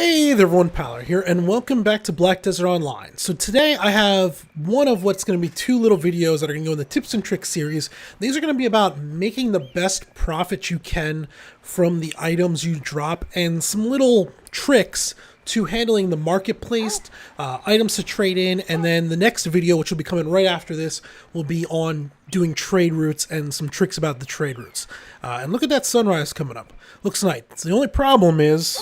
Hey there everyone, Paler here, and welcome back to Black Desert Online. So today I have one of what's going to be two little videos that are going to go in the tips and tricks series. These are going to be about making the best profit you can from the items you drop and some little tricks to handling the marketplace, items to trade in, and then the next video, which will be coming right after this, will be on doing trade routes and some tricks about the trade routes. And look at that sunrise coming up. Looks nice. The only problem is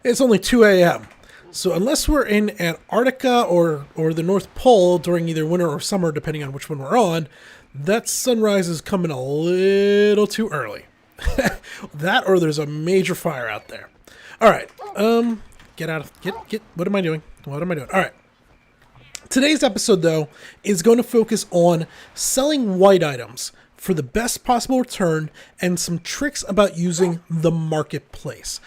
it's only 2 a.m. So unless we're in Antarctica or the North Pole during either winter or summer, depending on which one we're on, that sunrise is coming a little too early. That or there's a major fire out there. All right. What am I doing? All right. Today's episode, though, is going to focus on selling white items for the best possible return and some tricks about using the marketplace.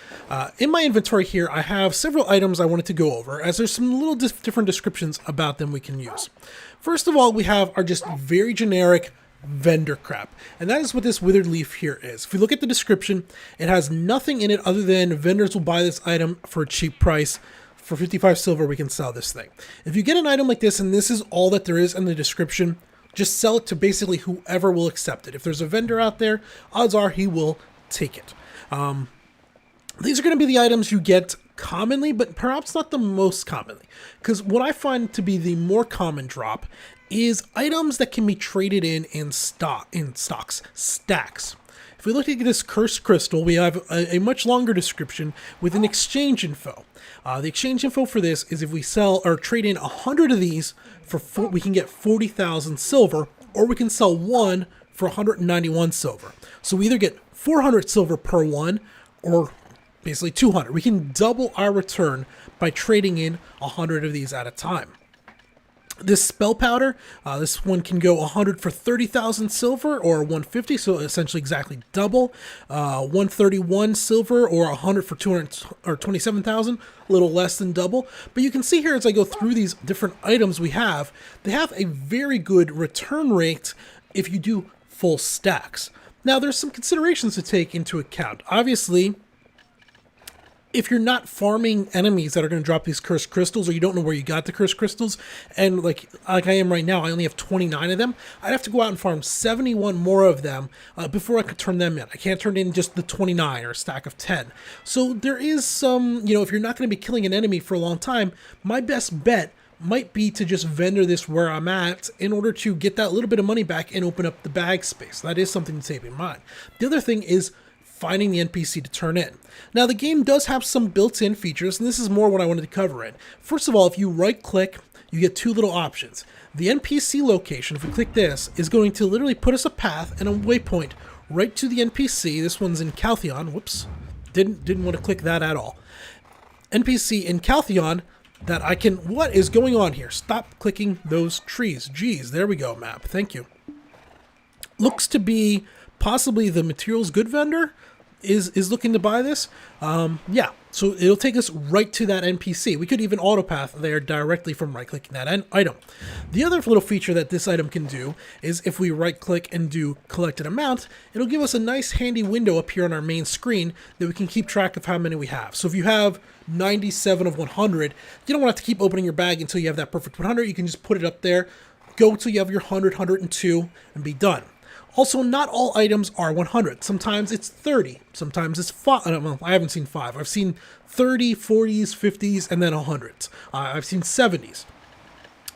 In my inventory here, I have several items I wanted to go over, as there's some little different descriptions about them we can use. First of all, we have our just very generic vendor crap, and that is what this Withered Leaf here is. If you look at the description, it has nothing in it other than vendors will buy this item for a cheap price. For 55 silver, we can sell this thing. If you get an item like this, and this is all that there is in the description, just sell it to basically whoever will accept it. If there's a vendor out there, odds are he will take it. These are going to be the items you get commonly, but perhaps not the most commonly. Because what I find to be the more common drop is items that can be traded in stacks. If we look at this cursed crystal, we have a much longer description with an exchange info. The exchange info for this is if we sell or trade in 100 of these, we can get 40,000 silver, or we can sell one for 191 silver. So we either get 400 silver per one, or basically 200. We can double our return by trading in 100 of these at a time. This spell powder, this one can go 100 for 30,000 silver or 150, so essentially exactly double. 131 silver or 100 for 200 or 27,000, a little less than double. But you can see here as I go through these different items we have, they have a very good return rate if you do full stacks. Now there's some considerations to take into account. Obviously, if you're not farming enemies that are going to drop these cursed crystals, or you don't know where you got the cursed crystals, and like I am right now, I only have 29 of them, I'd have to go out and farm 71 more of them before I could turn them in. I can't turn in just the 29 or a stack of 10. So there is some, if you're not going to be killing an enemy for a long time, my best bet might be to just vendor this where I'm at in order to get that little bit of money back and open up the bag space. That is something to take in mind. The other thing is finding the NPC to turn in. Now the game does have some built-in features, and this is more what I wanted to cover in. First of all, if you right-click, you get two little options. The NPC location, if we click this, is going to literally put us a path and a waypoint right to the NPC. This one's in Caltheon. Whoops, didn't want to click that at all. NPC in Caltheon that I can. What is going on here? Stop clicking those trees. Geez, there we go, map. Thank you. Looks to be possibly the materials good vendor is looking to buy this. Yeah, so it'll take us right to that NPC. We could even autopath there directly from right-clicking that item. The other little feature that this item can do is if we right-click and do collected amount, it'll give us a nice handy window up here on our main screen that we can keep track of how many we have. So if you have 97 of 100, you don't want to have to keep opening your bag until you have that perfect 100. You can just put it up there, go till you have your 100, 102, and be done. Also, not all items are 100. Sometimes it's 30. Sometimes it's 5. Well, I haven't seen 5. I've seen 30, 40s, 50s, and then 100s. I've seen 70s.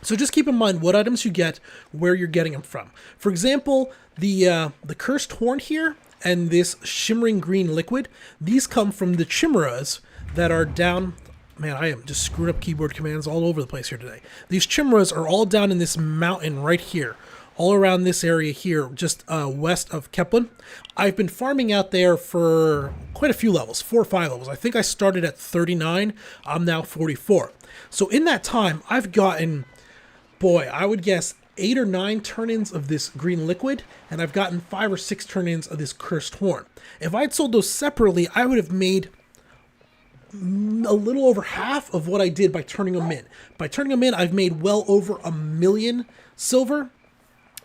So just keep in mind what items you get, where you're getting them from. For example, the cursed horn here and this shimmering green liquid, these come from the chimeras that are down. Man, I am just screwing up keyboard commands all over the place here today. These chimeras are all down in this mountain right here, all around this area here, just west of Kepler. I've been farming out there for quite a few levels, 4 or 5 levels. I think I started at 39. I'm now 44. So in that time, I've gotten, boy, I would guess 8 or 9 turn-ins of this green liquid, and I've gotten 5 or 6 turn-ins of this cursed horn. If I'd sold those separately, I would have made a little over half of what I did by turning them in. By turning them in, I've made well over 1 million silver,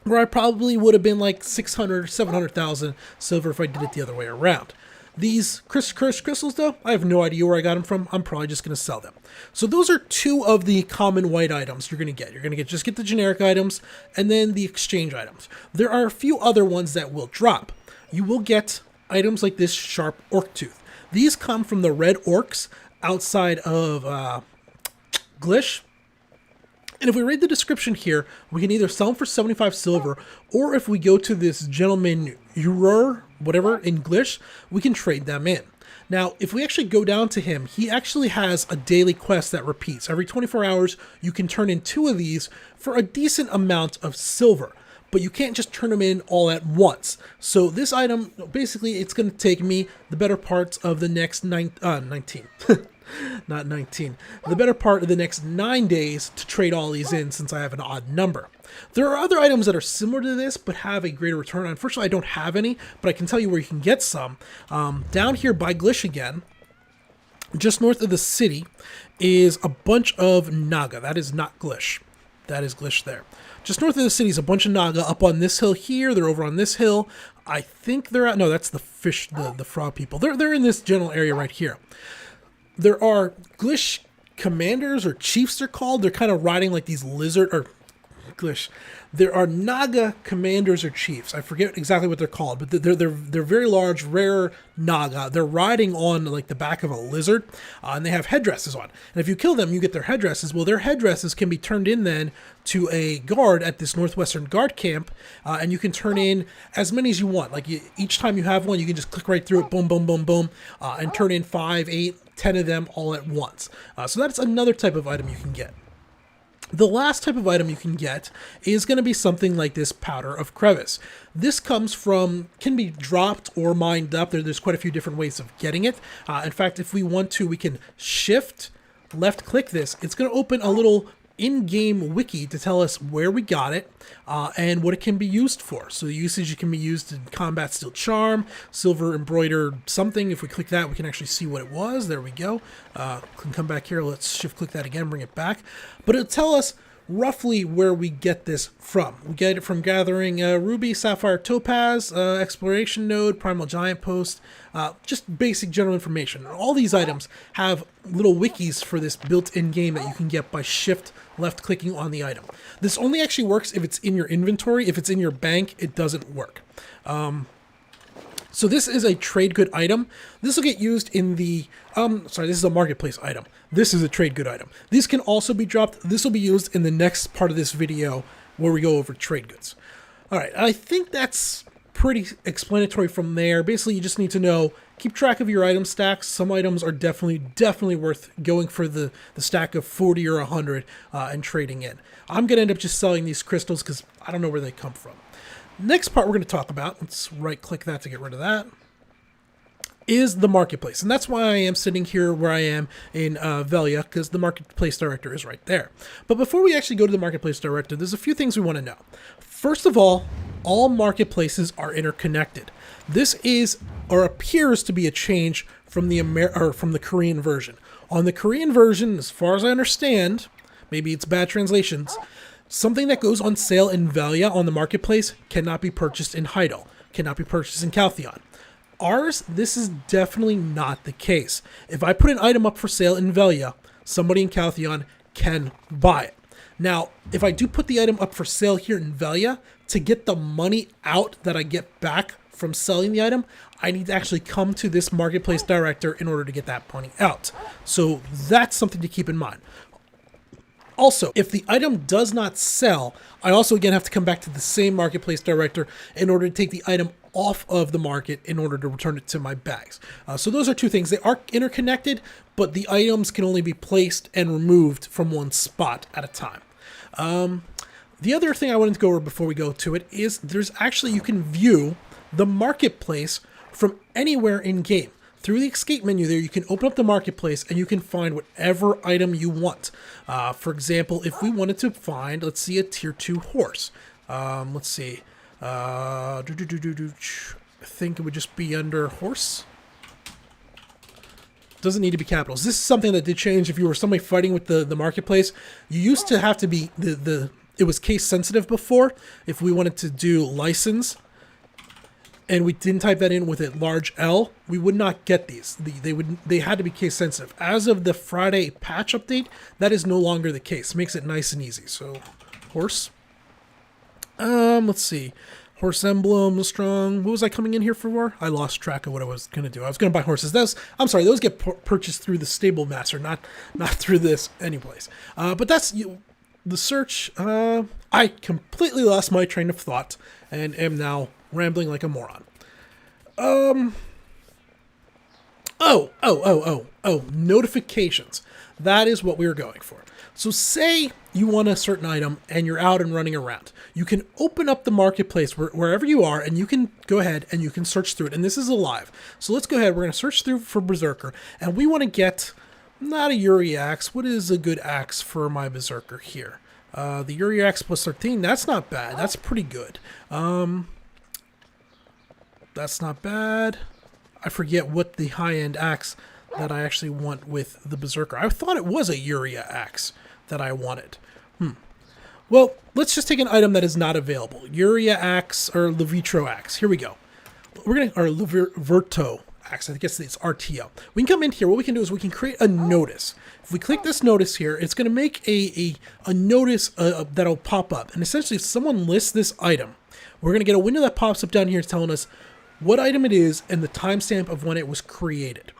where I probably would have been like 600, 700,000 silver if I did it the other way around. These cursed crystals, though, I have no idea where I got them from. I'm probably just going to sell them. So those are two of the common white items you're going to get. You're going to just get the generic items and then the exchange items. There are a few other ones that will drop. You will get items like this sharp orc tooth. These come from the red orcs outside of Glish. And if we read the description here, we can either sell them for 75 silver, or if we go to this gentleman Urur, whatever, in Glish, we can trade them in. Now, if we actually go down to him, he actually has a daily quest that repeats. Every 24 hours, you can turn in 2 of these for a decent amount of silver. But you can't just turn them in all at once. So this item, basically, it's going to take me the better parts of the next 19. Not 19. The better part of the next 9 days to trade all these in, since I have an odd number. There are other items that are similar to this, but have a greater return. Unfortunately, I don't have any, but I can tell you where you can get some. Down here by Glish again, just north of the city, is a bunch of Naga. That is not Glish. That is Glish there. Just north of the city is a bunch of Naga up on this hill here. They're over on this hill. I think they're at... No, that's the fish, the frog people. They're in this general area right here. There are Glish commanders or chiefs, they're called. They're kind of riding like these lizard or Glish. There are Naga commanders or chiefs. I forget exactly what they're called, but they're very large, rare Naga. They're riding on like the back of a lizard, and they have headdresses on. And if you kill them, you get their headdresses. Well, their headdresses can be turned in then to a guard at this northwestern guard camp, and you can turn in as many as you want. Like each time you have one, you can just click right through it, boom, boom, boom, boom, and turn in 5, 8, 10 of them all at once. So that's another type of item you can get. The last type of item you can get is going to be something like this powder of Crevice. This can be dropped or mined up. There's quite a few different ways of getting it. In fact, if we want to, we can shift, left click this. It's going to open a little in-game wiki to tell us where we got it and what it can be used for. So the usage, it can be used in combat steel charm, silver embroidered something. If we click that, we can actually see what it was. There we go. Can come back here. Let's shift click that again, bring it back. But it'll tell us roughly where we get this from. We get it from gathering ruby, sapphire, topaz, exploration node, primal giant post, just basic general information. All these items have little wikis for this built-in game that you can get by shift left clicking on the item. This only actually works if it's in your inventory. If it's in your bank, it doesn't work. So this is a trade good item. This will get used in the, this is a marketplace item. This is a trade good item. These can also be dropped. This will be used in the next part of this video where we go over trade goods. All right, I think that's pretty explanatory from there. Basically, you just need to know, keep track of your item stacks. Some items are definitely worth going for the stack of 40 or 100 and trading in. I'm going to end up just selling these crystals because I don't know where they come from. Next part we're going to talk about, let's right click that to get rid of that, is the marketplace. And that's why I am sitting here where I am in Velia, because the marketplace director is right there. But before we actually go to the marketplace director, there's a few things we want to know. First of all marketplaces are interconnected. This is or appears to be a change from the Korean version. On the Korean version, as far as I understand, maybe it's bad translations, something that goes on sale in Velia on the marketplace cannot be purchased in Heidel, cannot be purchased in Caltheon. Ours, this is definitely not the case. If I put an item up for sale in Velia, somebody in Caltheon can buy it. Now, if I do put the item up for sale here in Velia, to get the money out that I get back from selling the item, I need to actually come to this marketplace director in order to get that money out. So that's something to keep in mind. Also, if the item does not sell, I also again have to come back to the same marketplace director in order to take the item off of the market in order to return it to my bags. So those are two things. They are interconnected, but the items can only be placed and removed from one spot at a time. The other thing I wanted to go over before we go to it is you can view the marketplace from anywhere in game. Through the escape menu there, you can open up the marketplace and you can find whatever item you want. For example, if we wanted to find, let's see, a tier 2 horse. Let's see. I think it would just be under horse. Doesn't need to be capitals. This is something that did change. If you were somebody fighting with the marketplace, you used to have to be, it was case sensitive before. If we wanted to do license, and we didn't type that in with a large L, we would not get these. They had to be case sensitive. As of the Friday patch update, that is no longer the case. Makes it nice and easy. So, horse. Let's see. Horse emblem, strong. What was I coming in here for? I lost track of what I was going to do. I was going to buy horses. I'm sorry, those get purchased through the stable master, not through this anyplace. But that's the search. I completely lost my train of thought and am now rambling like a moron. Notifications. That is what we were going for. So say you want a certain item and you're out and running around. You can open up the marketplace wherever you are, and you can go ahead and you can search through it. And this is alive. So let's go ahead. We're going to search through for Berserker, and we want to get not a Yuri axe. What is a good axe for my Berserker here? The Yuri axe plus 13. That's not bad. That's pretty good. That's not bad. I forget what the high-end axe that I actually want with the Berserker. I thought it was a Uria axe that I wanted. Well, let's just take an item that is not available. Uria axe or Levitro axe. Here we go. We're going to, or Leverto axe. I guess it's RTO. We can come in here. What we can do is we can create a notice. If we click this notice here, it's going to make a notice that'll pop up. And essentially, if someone lists this item, we're going to get a window that pops up down here telling us what item it is and the timestamp of when it was created.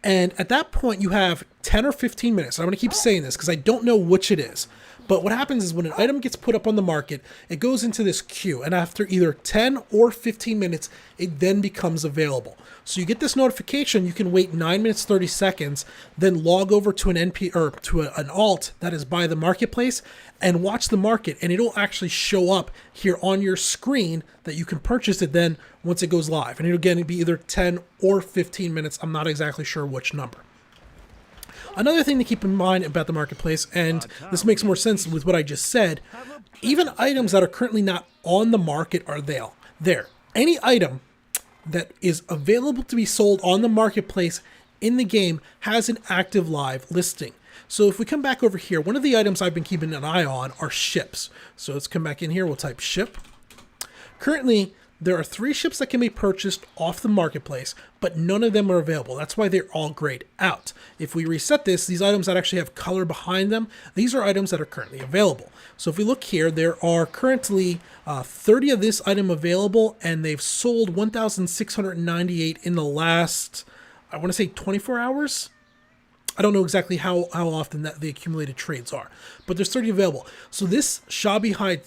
And at that point, you have 10 or 15 minutes. I'm going to keep saying this because I don't know which it is. But what happens is when an item gets put up on the market, it goes into this queue. And after either 10 or 15 minutes, it then becomes available. So you get this notification. You can wait 9 minutes, 30 seconds, then log over to an an alt that is by the marketplace and watch the market. And it'll actually show up here on your screen that you can purchase it then once it goes live. And it'll again be either 10 or 15 minutes. I'm not exactly sure which number. Another thing to keep in mind about the marketplace, and this makes more sense with what I just said, even items that are currently not on the market are there. Any item that is available to be sold on the marketplace in the game has an active live listing. So if we come back over here, one of the items I've been keeping an eye on are ships. So let's come back in here, we'll type ship. Currently, there are 3 ships that can be purchased off the marketplace, but none of them are available. That's why they're all grayed out. If we reset this, these items that actually have color behind them, these are items that are currently available. So if we look here, there are currently 30 of this item available, and they've sold 1,698 in the last, I want to say 24 hours? I don't know exactly how often that the accumulated trades are, but there's 30 available. So this shabby hide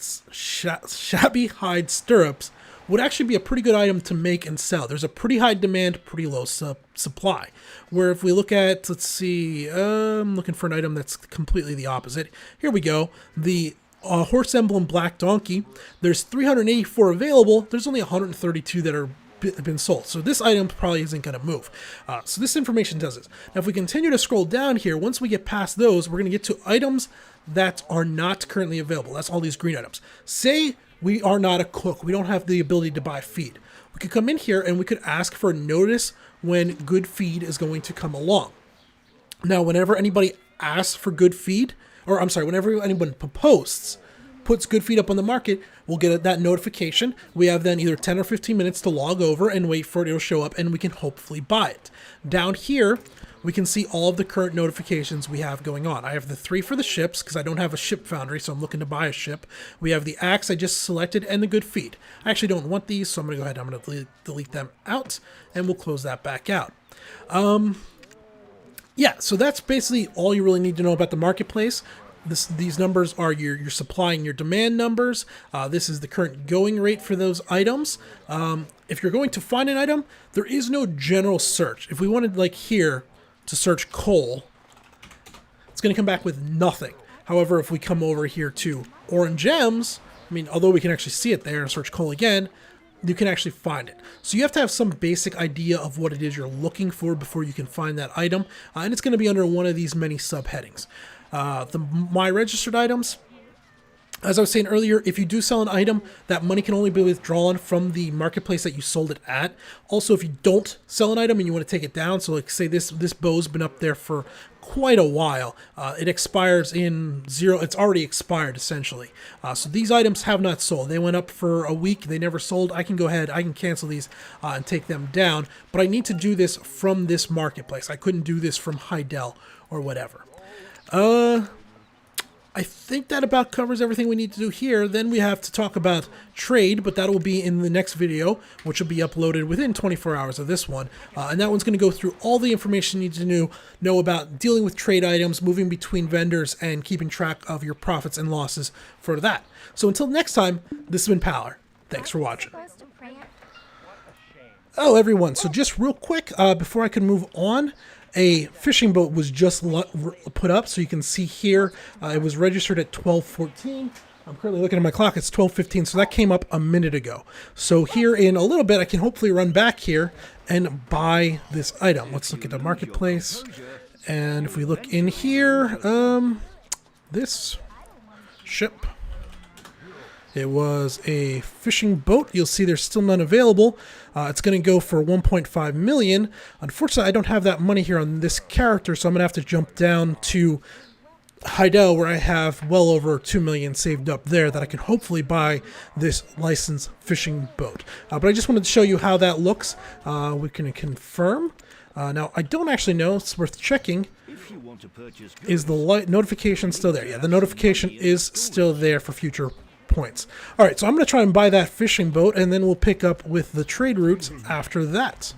stirrups would actually be a pretty good item to make and sell. There's a pretty high demand, pretty low supply. Where if we look at, let's see, I'm looking for an item that's completely the opposite. Here we go. The horse emblem black donkey. There's 384 available. There's only 132 that are been sold. So this item probably isn't going to move. So this information does this. Now, if we continue to scroll down here, once we get past those, we're going to get to items that are not currently available. That's all these green items. Say we are not a cook. We don't have the ability to buy feed. We could come in here and we could ask for a notice when good feed is going to come along. Now, whenever anybody asks for good feed, or I'm sorry, whenever anyone puts good feed up on the market, we'll get that notification. We have then either 10 or 15 minutes to log over and wait for it to show up, and we can hopefully buy it. Down here, we can see all of the current notifications we have going on. I have the 3 for the ships because I don't have a ship foundry, so I'm looking to buy a ship. We have the axe I just selected and the good feed. I actually don't want these, so I'm going to go ahead and I'm going to delete them out, and we'll close that back out. Yeah, so that's basically all you really need to know about the marketplace. These numbers are your supply and your demand numbers. This is the current going rate for those items. If you're going to find an item, there is no general search. If we wanted, like here, to search coal, it's going to come back with nothing. However, if we come over here to orange gems, I mean, although we can actually see it there and search coal again, you can actually find it. So you have to have some basic idea of what it is you're looking for before you can find that item. And it's going to be under one of these many subheadings. My registered items, As I was saying earlier, if you do sell an item, that money can only be withdrawn from the marketplace that you sold it at. Also, if you don't sell an item and you want to take it down, so like say this bow's been up there for quite a while, it expires in zero. It's already expired essentially. So these items have not sold. They went up for a week. They never sold. I can go ahead. I can cancel these and take them down. But I need to do this from this marketplace. I couldn't do this from Heidel or whatever. I think that about covers everything we need to do here. Then we have to talk about trade, but that will be in the next video, which will be uploaded within 24 hours of this one. And that one's going to go through all the information you need to know about dealing with trade items, moving between vendors, and keeping track of your profits and losses for that. So until next time, this has been Power. Thanks for watching. Oh, everyone. So just real quick, before I can move on, a fishing boat was just put up, so you can see here it was registered at 12:14. I'm currently looking at my clock. It's 12:15, so that came up a minute ago. So here in a little bit, I can hopefully run back here and buy this item. Let's look at the marketplace, and if we look in here, this ship. It was a fishing boat. You'll see there's still none available. It's going to go for 1.5 million. Unfortunately, I don't have that money here on this character, so I'm going to have to jump down to Heidel, where I have well over 2 million saved up there that I can hopefully buy this licensed fishing boat. But I just wanted to show you how that looks. We can confirm. Now, I don't actually know. It's worth checking. Is the notification still there? Yeah, the notification is still there for future points. All right, so I'm going to try and buy that fishing boat, and then we'll pick up with the trade routes after that.